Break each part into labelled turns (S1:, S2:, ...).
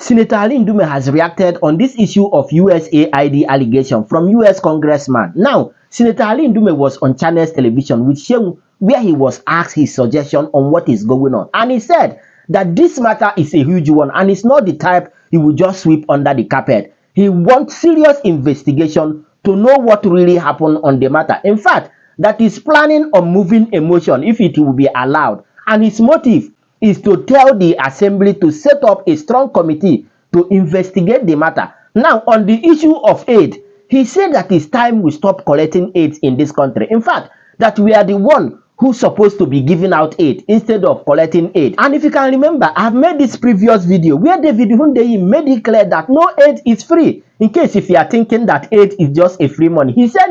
S1: Senator Ndume has reacted on this issue of USAID allegation from US Congressman. Now, Senator Ndume was on Channels Television with Shehu, where he was asked his suggestion on what is going on. And he said that this matter is a huge one and it's not the type he will just sweep under the carpet. He wants serious investigation to know what really happened on the matter. In fact, that he's planning on moving a motion if it will be allowed. And his motive is to tell the assembly to set up a strong committee to investigate the matter. Now, on the issue of aid, he said that it's time we stop collecting aid in this country. In fact, that we are the one who's supposed to be giving out aid instead of collecting aid. And if you can remember, I've made this previous video where David Hundeyi made it clear that no aid is free. In case if you are thinking that aid is just a free money, he said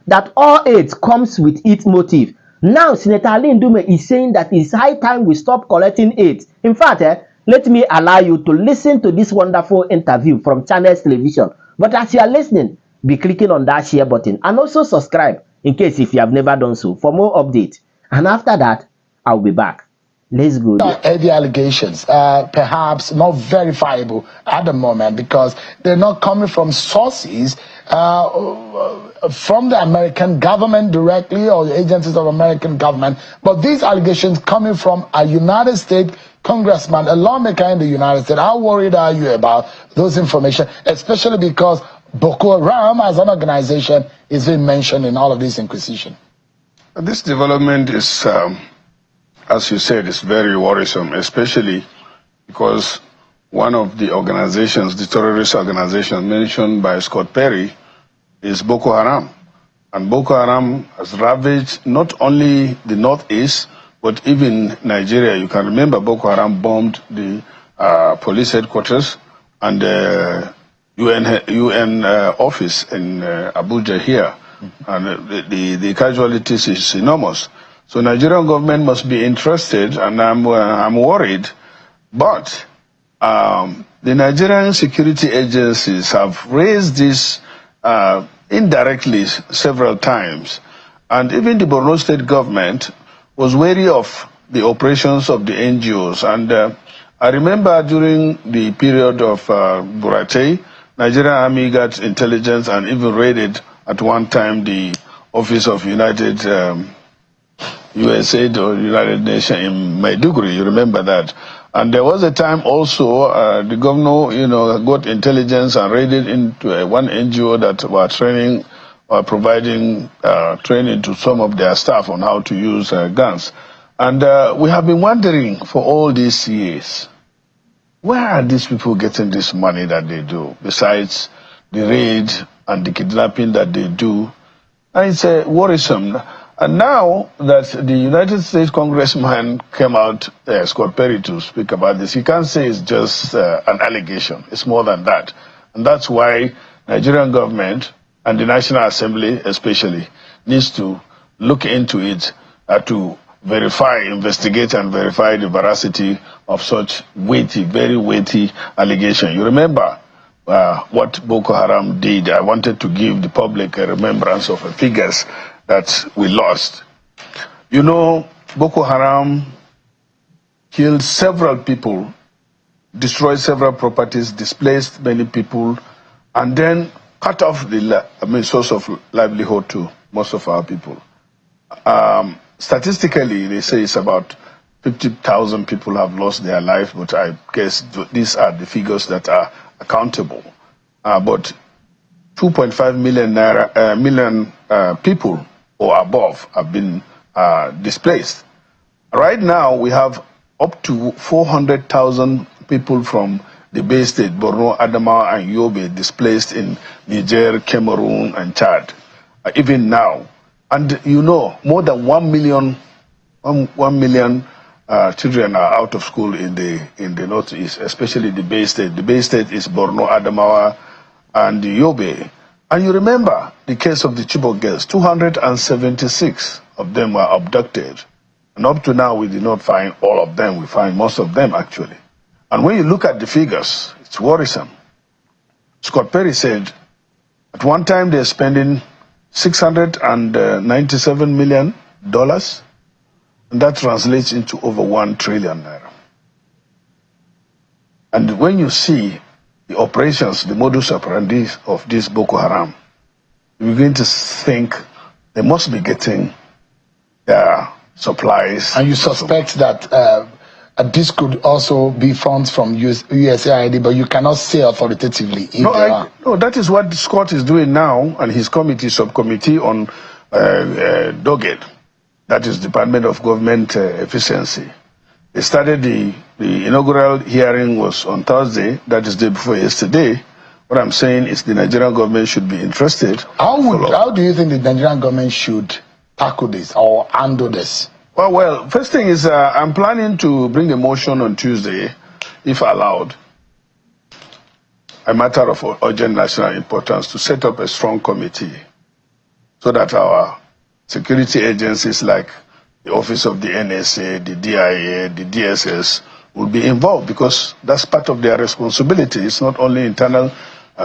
S1: that all aid comes with its motive. Now, Senator Ndume is saying that it's high time we stop collecting aid. In fact, let me allow you to listen to this wonderful interview from Channels Television. But as you are listening, be clicking on that share button and also subscribe in case if you have never done so for more updates. And after that, I'll be back. Let's go.
S2: The allegations, perhaps not verifiable at the moment because they're not coming from sources from the American government directly or the agencies of American government, but these allegations coming from a United States congressman, a lawmaker in the United States. How worried are you about those information, especially because Boko Haram as an organization is being mentioned in all of this inquisition?
S3: This development is, as you said, is very worrisome, especially because one of the organizations, the terrorist organization mentioned by Scott Perry, is Boko Haram. And Boko Haram has ravaged not only the northeast, but even Nigeria. You can remember Boko Haram bombed the police headquarters and the UN office in Abuja here. And the casualties is enormous. So Nigerian government must be interested, and I'm worried. But the Nigerian security agencies have raised this indirectly several times. And even the Borno State government was wary of the operations of the NGOs. And I remember during the period of Buratai, Nigerian Army got intelligence and even raided at one time the Office of United USAID or United Nations in Maiduguri. You remember that? And there was a time also the governor, got intelligence and raided into one NGO that were training or providing training to some of their staff on how to use guns. And we have been wondering for all these years, where are these people getting this money that they do, besides the raid and the kidnapping that they do? And it's worrisome. And now that the United States congressman came out, Scott Perry, to speak about this, you can't say it's just an allegation. It's more than that. And that's why Nigerian government and the National Assembly especially needs to look into it to verify, investigate and verify the veracity of such weighty, very weighty allegation. You remember what Boko Haram did. I wanted to give the public a remembrance of the figures that we lost. You know, Boko Haram killed several people, destroyed several properties, displaced many people, and then cut off the source of livelihood to most of our people. Statistically, they say it's about 50,000 people have lost their life, but I guess these are the figures that are accountable. But 2.5 million people or above have been displaced. Right now, we have up to 400,000 people from the Bay State, Borno, Adamawa, and Yobe displaced in Niger, Cameroon, and Chad. Even now. And you know, more than 1 million children are out of school in the Northeast, especially the Bay State. The Bay State is Borno, Adamawa, and Yobe. And you remember the case of the Chibok girls, 276 of them were abducted. And up to now, we did not find all of them. We find most of them, actually. And when you look at the figures, it's worrisome. Scott Perry said, at one time they're spending $697 million, and that translates into over 1 trillion naira. And when you see the operations, the modus operandi of this Boko Haram, you're going to think they must be getting their supplies.
S2: And you suspect that this could also be funds from USAID, but you cannot say authoritatively if
S3: No,
S2: they are.
S3: no, that is what Scott is doing now, and his subcommittee on DOGED, that is Department of Government Efficiency. They started the inaugural hearing was on Thursday, that is the day before yesterday. What I'm saying is the Nigerian government should be interested.
S2: How do you think the Nigerian government should tackle this or handle this?
S3: Well, first thing is I'm planning to bring a motion on Tuesday, if allowed, a matter of urgent national importance, to set up a strong committee so that our security agencies like the Office of the NSA, the DIA, the DSS will be involved, because that's part of their responsibility. It's not only internal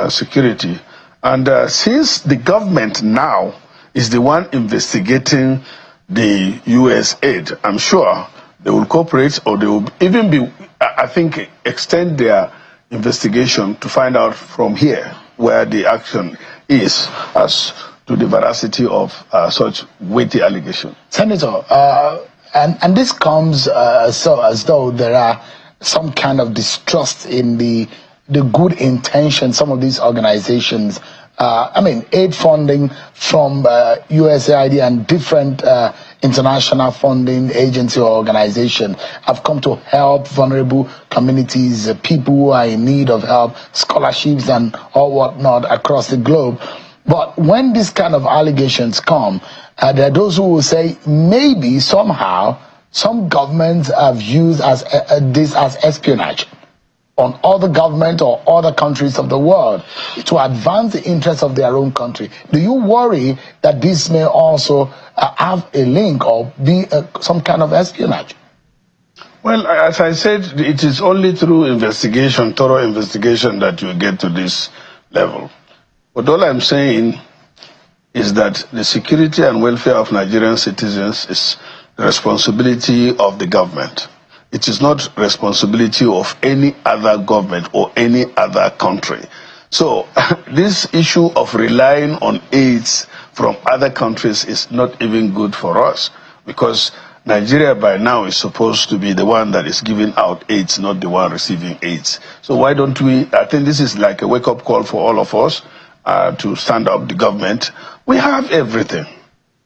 S3: security. And since the government now is the one investigating the USAID, I'm sure they will cooperate, or they will even be, I think, extend their investigation to find out from here where the action is as to the veracity of such weighty allegations.
S2: Senator, and this comes so as though there are some kind of distrust in the good intention some of these organizations. Aid funding from USAID and different international funding agency or organization have come to help vulnerable communities, people who are in need of help, scholarships and all whatnot across the globe. But when these kind of allegations come, there are those who will say maybe somehow some governments have used this as espionage on other governments or other countries of the world to advance the interests of their own country. Do you worry that this may also have a link or be some kind of espionage?
S3: Well, as I said, it is only through investigation, thorough investigation, that you get to this level. But all I'm saying is that the security and welfare of Nigerian citizens is the responsibility of the government. It is not responsibility of any other government or any other country. So this issue of relying on aids from other countries is not even good for us, because Nigeria by now is supposed to be the one that is giving out aids, not the one receiving aids. So why don't we, I think this is like a wake-up call for all of us to stand up the government. We have everything.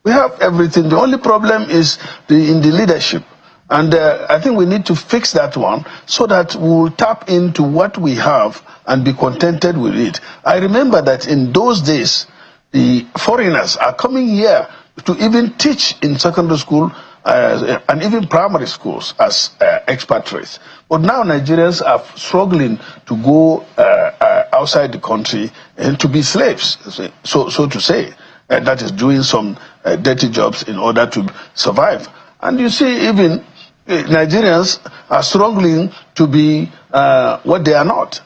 S3: We have everything. The only problem is in the leadership. And I think we need to fix that one so that we'll tap into what we have and be contented with it. I remember that in those days, the foreigners are coming here to even teach in secondary school and even primary schools as expatriates. But now Nigerians are struggling to go outside the country and to be slaves, so to say. That is doing some dirty jobs in order to survive. And you see, even Nigerians are struggling to be what they are not.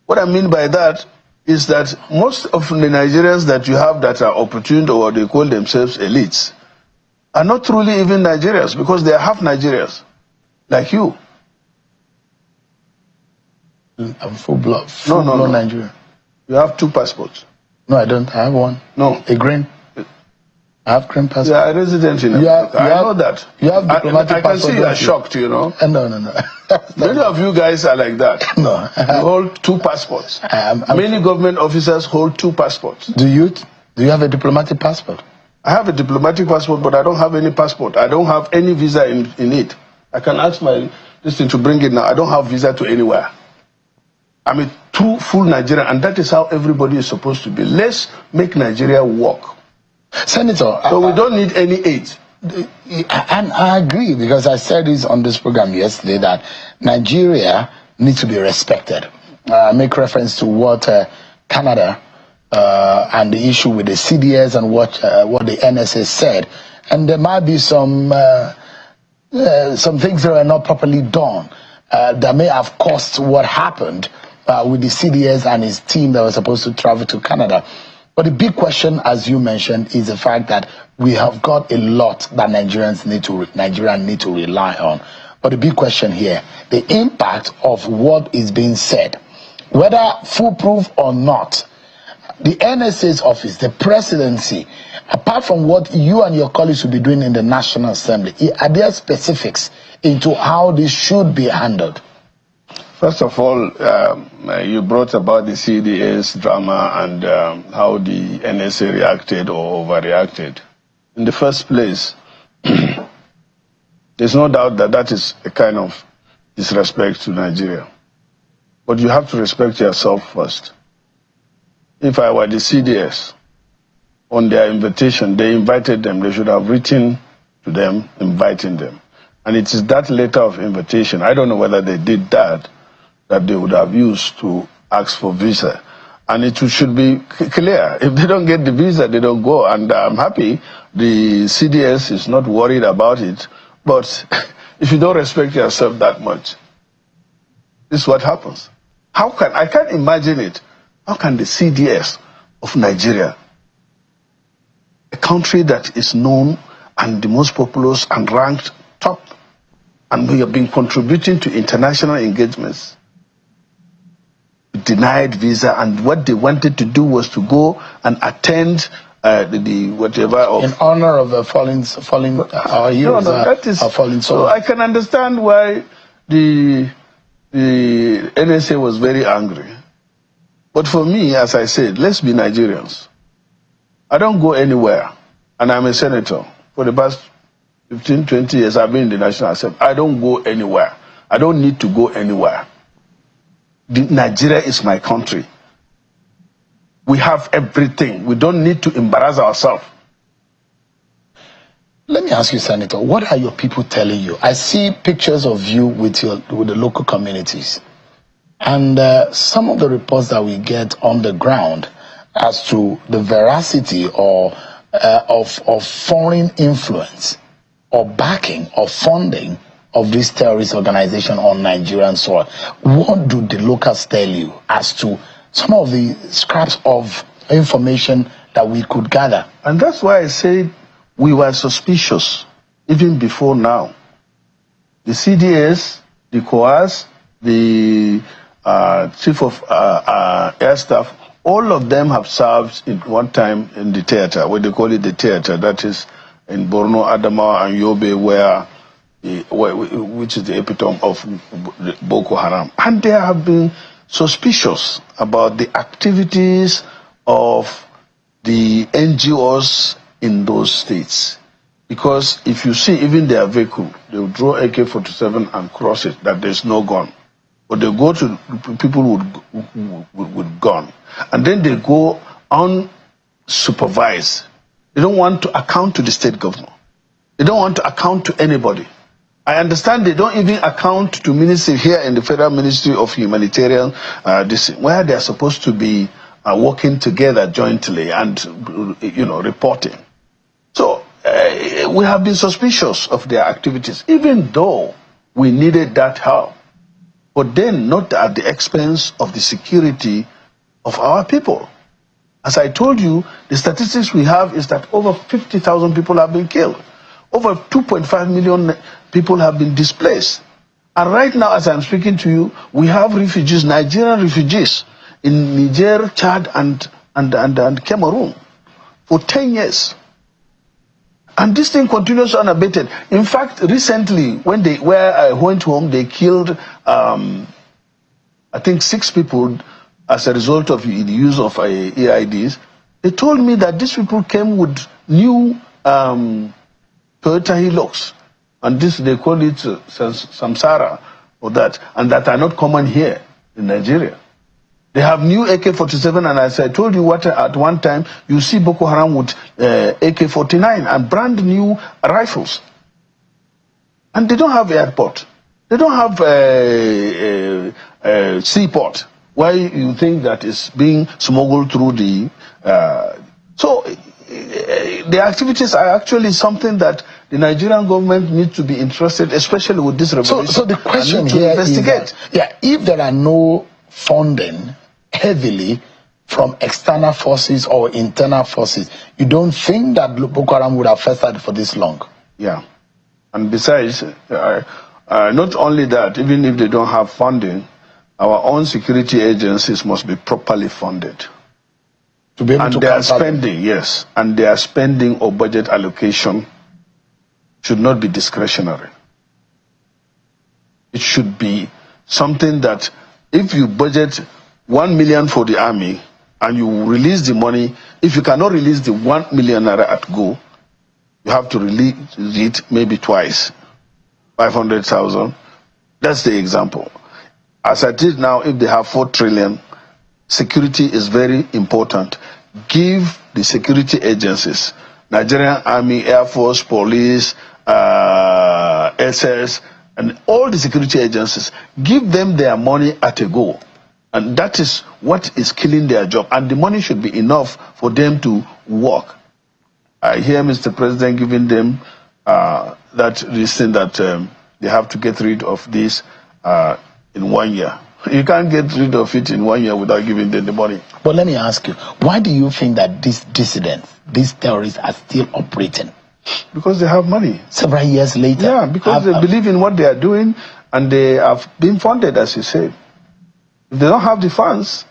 S3: What I mean by that is that most of the Nigerians that you have that are opportune, or they call themselves elites, are not truly even Nigerians, because they are half Nigerians, like you.
S2: I'm full blood.
S3: No.
S2: Nigerian.
S3: You have 2 passports.
S2: No, I don't. I have one.
S3: No.
S2: A green. I have green passport.
S3: You are a resident in America. I know that.
S2: You have diplomatic passport.
S3: I can see you are shocked, you know.
S2: No.
S3: Many of you guys are like that.
S2: No.
S3: You hold 2 passports. Many government officers hold 2 passports.
S2: Do you have a diplomatic passport?
S3: I have a diplomatic passport, but I don't have any passport. I don't have any visa in it. I can ask this thing to bring it now. I don't have visa to anywhere. I'm a true full Nigerian, and that is how everybody is supposed to be. Let's make Nigeria work.
S2: Senator,
S3: so we don't need any aid.
S2: And I agree, because I said this on this program yesterday, that Nigeria needs to be respected. I make reference to what Canada and the issue with the CDS and what the NSA said. And there might be some things that are not properly done that may have caused what happened with the CDS and his team that was supposed to travel to Canada. But the big question, as you mentioned, is the fact that we have got a lot that Nigerians need to rely on. But the big question here, the impact of what is being said, whether foolproof or not, the NSA's office, the presidency, apart from what you and your colleagues will be doing in the National Assembly, are there specifics into how this should be handled?
S3: First of all, you brought about the CDS drama and how the NSA reacted or overreacted. In the first place, there's no doubt that that is a kind of disrespect to Nigeria. But you have to respect yourself first. If I were the CDS, on their invitation, they invited them. They should have written to them, inviting them. And it is that letter of invitation, I don't know whether they did that they would have used to ask for visa. And it should be clear. If they don't get the visa, they don't go. And I'm happy the CDS is not worried about it. But if you don't respect yourself that much, this is what happens. I can't imagine it. How can the CDS of Nigeria, a country that is known and the most populous and ranked top, and we have been contributing to international engagements, denied visa, and what they wanted to do was to go and attend the whatever of,
S2: in honor of the fallen our heroes,
S3: that is
S2: fallen souls.
S3: So I can understand why the NSA was very angry. But for me, as I said, let's be Nigerians. I don't go anywhere, and I'm a senator. For the past 15, 20 years, I've been in the National Assembly. I don't go anywhere. I don't need to go anywhere. Nigeria is my country. We have everything. We don't need to embarrass ourselves.
S2: Let me ask you, Senator, what are your people telling you? I see pictures of you with the local communities. And some of the reports that we get on the ground as to the veracity or of foreign influence or backing or funding of this terrorist organization on Nigerian soil. What do the locals tell you as to some of the scraps of information that we could gather?
S3: And that's why I said we were suspicious even before now. The CDS, the COAS, the Chief of Air Staff, all of them have served at one time in the theater, what they call it the theater, that is in Borno, Adamawa, and Yobe, which is the epitome of Boko Haram. And they have been suspicious about the activities of the NGOs in those states. Because if you see even their vehicle, they will draw AK-47 and cross it, that there's no gun. But they go to people with gun. And then they go unsupervised. They don't want to account to the state governor. They don't want to account to anybody. I understand they don't even account to ministry here in the Federal Ministry of Humanitarian, where they are supposed to be working together jointly and, reporting. So we have been suspicious of their activities, even though we needed that help. But then not at the expense of the security of our people. As I told you, the statistics we have is that over 50,000 people have been killed. Over 2.5 million people have been displaced. And right now, as I'm speaking to you, we have refugees, Nigerian refugees, in Niger, Chad, and Cameroon for 10 years. And this thing continues unabated. In fact, recently, where I went home, they killed, I think, 6 people as a result of the use of EIDs. They told me that these people came with new Toyota Hilux, and this they call it Samsara, or that, and that are not common here in Nigeria. They have new AK-47, and as I told you, at one time, you see Boko Haram with AK-49 and brand new rifles. And they don't have airport. They don't have a seaport. Why you think that is being smuggled through the... the activities are actually something that the Nigerian government needs to be interested, especially with this revolution.
S2: So the question here investigate. Is that, if there are no funding heavily from external forces or internal forces, you don't think that Boko Haram would have festered for this long?
S3: Yeah. And besides, not only that, even if they don't have funding, our own security agencies must be properly funded.
S2: To be able
S3: and
S2: to
S3: their
S2: counter them.
S3: spending, yes, and their spending or budget allocation should not be discretionary. It should be something that if you budget 1 million for the army and you release the money, if you cannot release the 1 million naira at go, you have to release it maybe twice, 500,000. That's the example. As I did now, if they have 4 trillion, security is very important. Give the security agencies, Nigerian Army, Air Force, Police, SS, and all the security agencies, give them their money at a go. And that is what is killing their job. And the money should be enough for them to work. I hear Mr. President giving them that reason that they have to get rid of this in 1 year. You can't get rid of it in 1 year without giving them the money.
S2: But let me ask you, why do you think that these dissidents, these terrorists are still operating?
S3: Because they have money.
S2: Several years later?
S3: Yeah, because they believe in what they are doing and they have been funded, as you said. If they don't have the funds,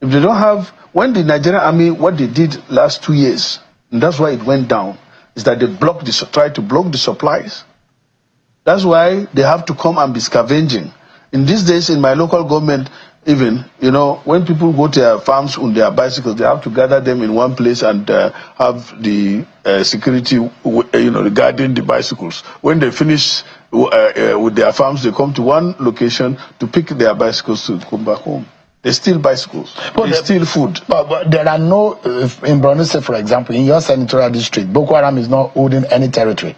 S3: if they don't have, when the Nigerian Army, what they did last 2 years, and that's why it went down, is that they tried to block the supplies. That's why they have to come and be scavenging. In these days, in my local government, even, you know, when people go to their farms on their bicycles, they have to gather them in one place and have the security, regarding the bicycles. When they finish with their farms, they come to one location to pick their bicycles to come back home. They steal bicycles. They steal food.
S2: But there are no, in Borno State, for example, in your senatorial district, Boko Haram is not holding any territory.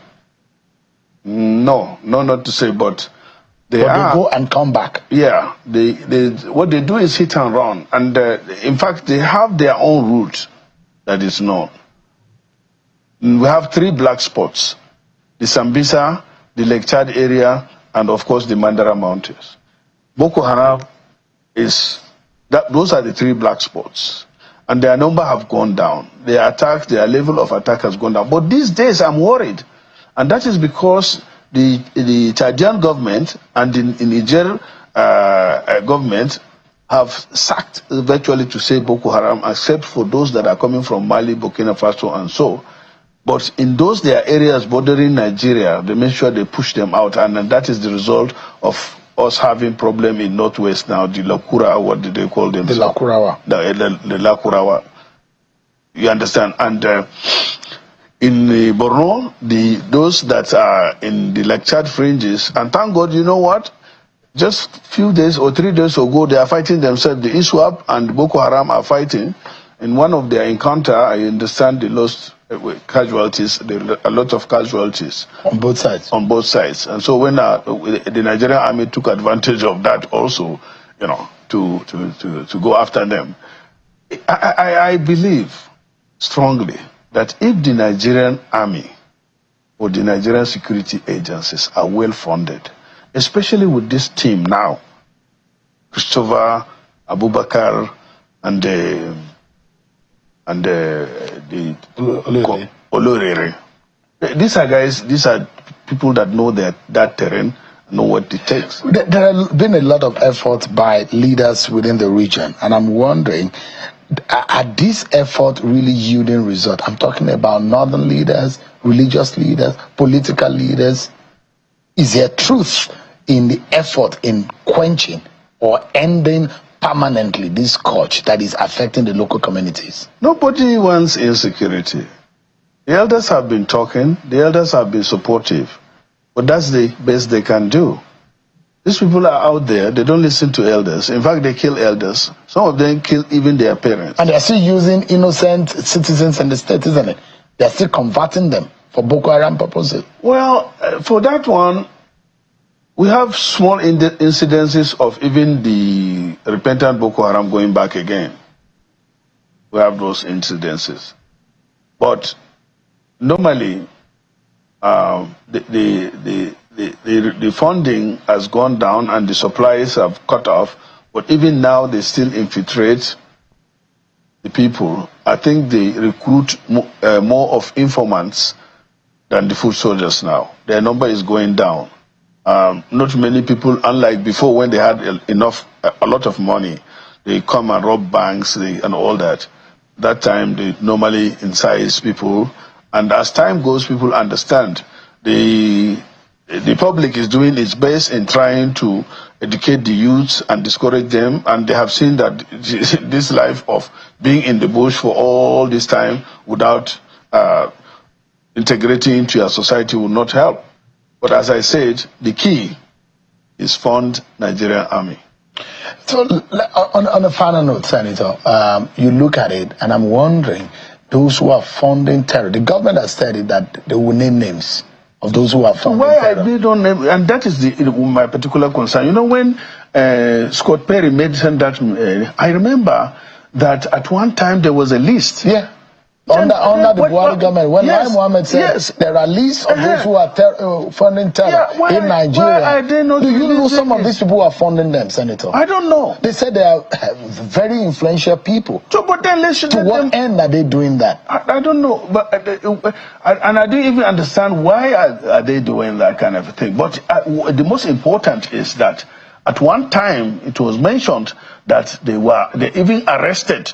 S3: No, not to say, but they
S2: go and come back.
S3: Yeah, what they do is hit and run, and in fact, they have their own route that is known. We have 3 black spots: the Sambisa, the Lake Chad area, and of course the Mandara Mountains. Boko Haram those are the 3 black spots, and their number have gone down. Their level of attack has gone down. But these days, I'm worried, and that is because the Chadian government and the Niger government have sacked virtually, to say, Boko Haram, except for those that are coming from Mali, Burkina Faso, and so. But in their areas bordering Nigeria, they make sure they push them out, and that is the result of us having problem in Northwest now, the Lakura, what did they call them?
S2: The Lakurawa.
S3: The Lakurawa. You understand? And in Borno, those that are in the Lake Chad fringes, and thank God, you know what? Just few days or 3 days ago, they are fighting themselves. The ISWAP and Boko Haram are fighting. In one of their encounter, I understand they lost casualties, a lot of casualties.
S2: On both sides?
S3: On both sides. And so when the Nigerian Army took advantage of that also, to go after them, I believe strongly that if the Nigerian Army or the Nigerian security agencies are well funded, especially with this team now, Christopher, Abubakar, and Olorere. These are people that know that terrain, know what it takes.
S2: There have been a lot of efforts by leaders within the region, and I'm wondering, are these efforts really yielding results? I'm talking about northern leaders, religious leaders, political leaders. Is there truth in the effort in quenching or ending permanently this scourge that is affecting the local communities?
S3: Nobody wants insecurity. The elders have been talking, the elders have been supportive, but that's the best they can do. These people are out there, they don't listen to elders. In fact, they kill elders. Some of them kill even their parents.
S2: And they're still using innocent citizens in the state, isn't it? They're still converting them for Boko Haram purposes.
S3: Well, for that one, we have small incidences of even the repentant Boko Haram going back again. We have those incidences. But normally, the funding has gone down and the supplies have cut off, but even now they still infiltrate the people. I think they recruit more of informants than the foot soldiers now. Their number is going down. Not many people, unlike before when they had a lot of money, they come and rob banks and all that. That time they normally incise people, and as time goes, people understand the public is doing its best in trying to educate the youths and discourage them, and they have seen that this life of being in the bush for all this time without integrating into your society will not help. But as I said, the key is fund Nigerian army.
S2: So on a final note, Senator, you look at it, and I'm wondering, those who are funding terror, the government has said it that they will name names of those who are funding terror.
S3: They don't name, and that is my particular concern. You know, when Scott Perry mentioned that, I remember that at one time there was a list.
S2: Yeah. Under the Buhari government, when Mohammed said there are lists of those who are funding terror in Nigeria, do you know some of these people who are funding them, Senator?
S3: I don't know.
S2: They said they are very influential people.
S3: So, but then
S2: to what end are they doing that?
S3: I don't know, but and I don't even understand why are they doing that kind of thing. But the most important is that at one time it was mentioned that they even arrested.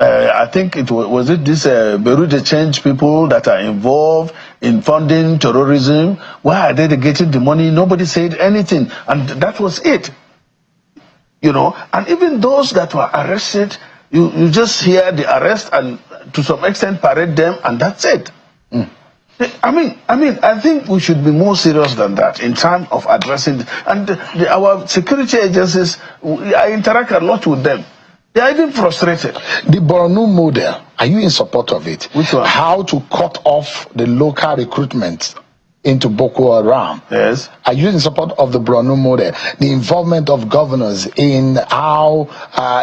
S3: I think it was this Bureau de Change people that are involved in funding terrorism. Why are they getting the money? Nobody said anything, and that was it. You know, and even those that were arrested, you just hear the arrest and to some extent parade them, and that's it. I think we should be more serious than that in terms of addressing. And our security agencies, I interact a lot with them. They are even frustrated.
S2: The Borno model, are you in support of it?
S3: Which one?
S2: How to cut off the local recruitment into Boko Haram.
S3: Yes.
S2: Are you in support of the Borno model? The involvement of governors in how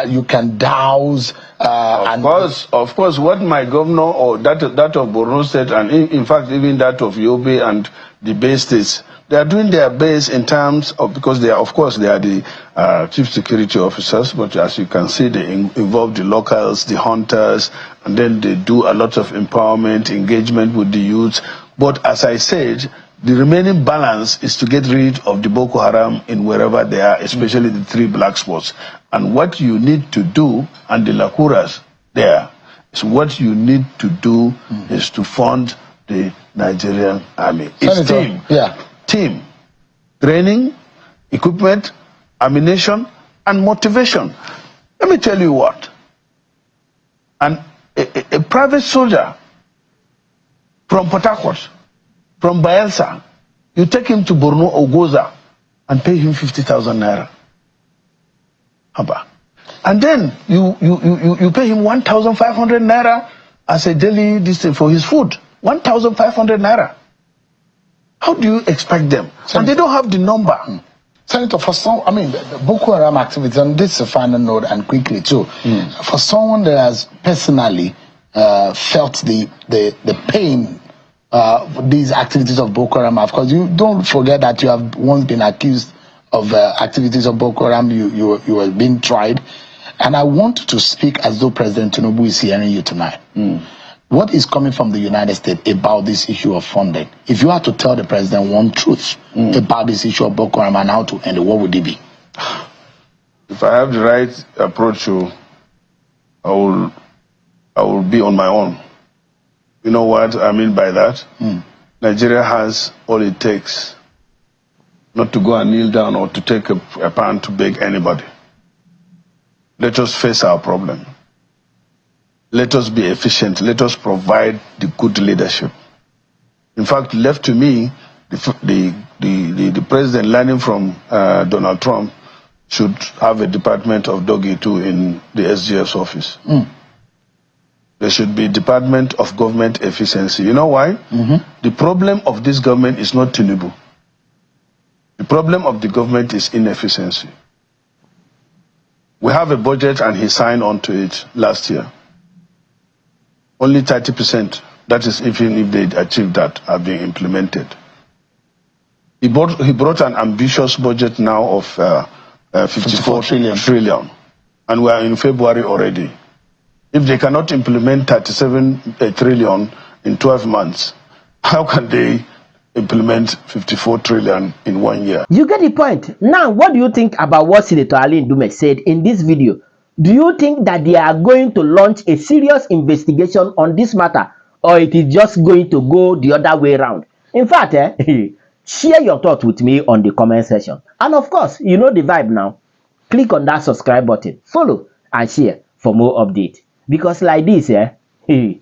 S2: you can douse.
S3: Of course, what my governor or that of Borno State, and in fact even that of Yobe and the Bay States, they are doing their best in terms of, because they are, of course, they are the chief security officers, but as you can see, they involve the locals, the hunters, and then they do a lot of empowerment, engagement with the youth. But as I said, the remaining balance is to get rid of the Boko Haram in wherever they are, especially the 3 black spots. And what you need to do, and the Lakuras there, is what you need to do is to fund the Nigerian army. It's team.
S2: Yeah.
S3: Team, training, equipment, ammunition, and motivation. Let me tell you what. And a private soldier from Port Harcourt, from Bayelsa, you take him to Borno or Goza and pay him 50,000 naira. Haba. And then you pay him 1,500 naira as a daily distance for his food. 1,500 naira. How do you expect them? Senator, and they don't have the number.
S2: Senator, for some, the Boko Haram activities, and this is a final note and quickly too, for someone that has personally felt the pain these activities of Boko Haram, of course, you don't forget that you have once been accused of activities of Boko Haram, you were being tried, and I want to speak as though President Tinubu is hearing you tonight. What is coming from the United States about this issue of funding? If you had to tell the president one truth about this issue of Boko Haram and how to end it, what would it be?
S3: If I have the right approach, I will be on my own. You know what I mean by that? Nigeria has all it takes not to go and kneel down or to take a pound to beg anybody. Let us face our problem. Let us be efficient. Let us provide the good leadership. In fact, left to me, the president, learning from Donald Trump, should have a department of doggy too in the SGF's office. There should be Department of Government Efficiency. You know why? The problem of this government is not Tinubu. The problem of the government is inefficiency. We have a budget and he signed on to it last year. Only 30%, that is even if they achieve that, are being implemented. He brought an ambitious budget now of 54 trillion. And we are in February already. If they cannot implement 37 trillion in 12 months, how can they implement 54 trillion in 1 year.
S1: You get the point. Now, what do you think about what Senator Ali Ndume said in this video? Do you think that they are going to launch a serious investigation on this matter, or it is just going to go the other way around? In fact, share your thoughts with me on the comment section. And of course, you know the vibe now. Click on that subscribe button, follow and share for more updates. Because like this, we